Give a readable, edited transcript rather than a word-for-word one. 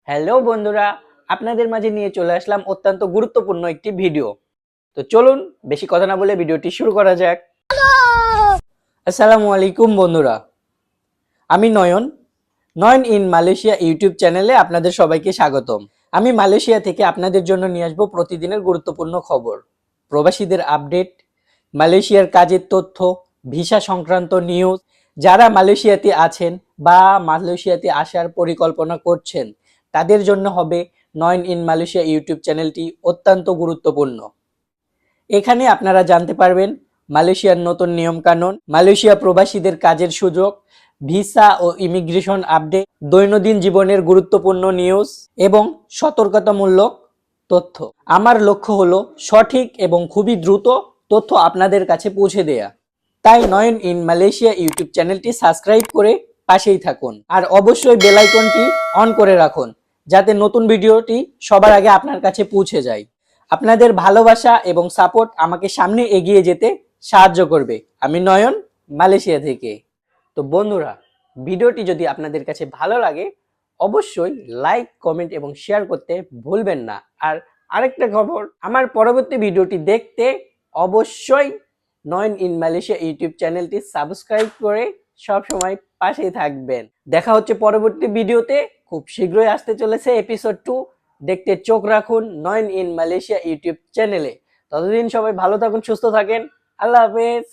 Hello বন্ধুরা, আপনাদের মাঝে নিয়ে চলে আসলাম অত্যন্ত গুরুত্বপূর্ণ একটি ভিডিও। তো চলুন বেশি কথা না বলে ভিডিওটি শুরু করা যাক। আসসালামু আলাইকুম বন্ধুরা, আমি নয়ন। নয়ন ইন মালয়েশিয়া ইউটিউব চ্যানেলে আপনাদের সবাইকে স্বাগতম। আমি মালয়েশিয়া থেকে আপনাদের জন্য নিয়ে আসবো প্রতিদিনের গুরুত্বপূর্ণ খবর, প্রবাসীদের আপডেট, মালয়েশিয়ার কাজের তথ্য, ভিসা সংক্রান্ত নিউজ। যারা মালয়েশিয়াতে আছেন বা মালয়েশিয়াতে আসার পরিকল্পনা করছেন তাদের জন্য হবে নয়ন ইন মালয়েশিয়া ইউটিউব চ্যানেলটি অত্যন্ত গুরুত্বপূর্ণ। এখানে আপনারা জানতে পারবেন মালয়েশিয়ার নতুন নিয়মকানুন, মালয়েশিয়া প্রবাসীদের কাজের সুযোগ, ভিসা ও ইমিগ্রেশন আপডেট, দৈনন্দিন জীবনের গুরুত্বপূর্ণ নিউজ এবং সতর্কতামূলক তথ্য। আমার লক্ষ্য হলো সঠিক এবং খুবই দ্রুত তথ্য আপনাদের কাছে পৌঁছে দেয়া। তাই নয়ন ইন মালয়েশিয়া ইউটিউব চ্যানেলটি সাবস্ক্রাইব করে পাশেই থাকুন আর অবশ্যই বেল আইকনটি অন করে রাখুন যাতে নতুন ভিডিওটি সবার আগে আপনার কাছে পৌঁছে যায়। আপনাদের ভালোবাসা এবং সাপোর্ট আমাকে সামনে এগিয়ে যেতে সাহায্য করবে। আমি নয়ন, মালয়েশিয়া থেকে। তো বন্ধুরা, ভিডিওটি যদি আপনাদের কাছে ভালো লাগে অবশ্যই লাইক, কমেন্ট এবং শেয়ার করতে ভুলবেন না। আর আরেকটা খবর, আমার পরবর্তী ভিডিওটি দেখতে অবশ্যই নয়ন ইন মালয়েশিয়া ইউটিউব চ্যানেলটি সাবস্ক্রাইব করে সব সময় পাশেই থাকবেন। দেখা হচ্ছে পরবর্তী ভিডিওতে, খুব শীঘ্রই আসতে চলেছে এপিসোড 2। দেখতে চোখ রাখুন নয়ন ইন মালয়েশিয়া ইউটিউব চ্যানেলে। ততদিন সবাই ভালো থাকুন, সুস্থ থাকেন। আল্লাহ হাফেজ।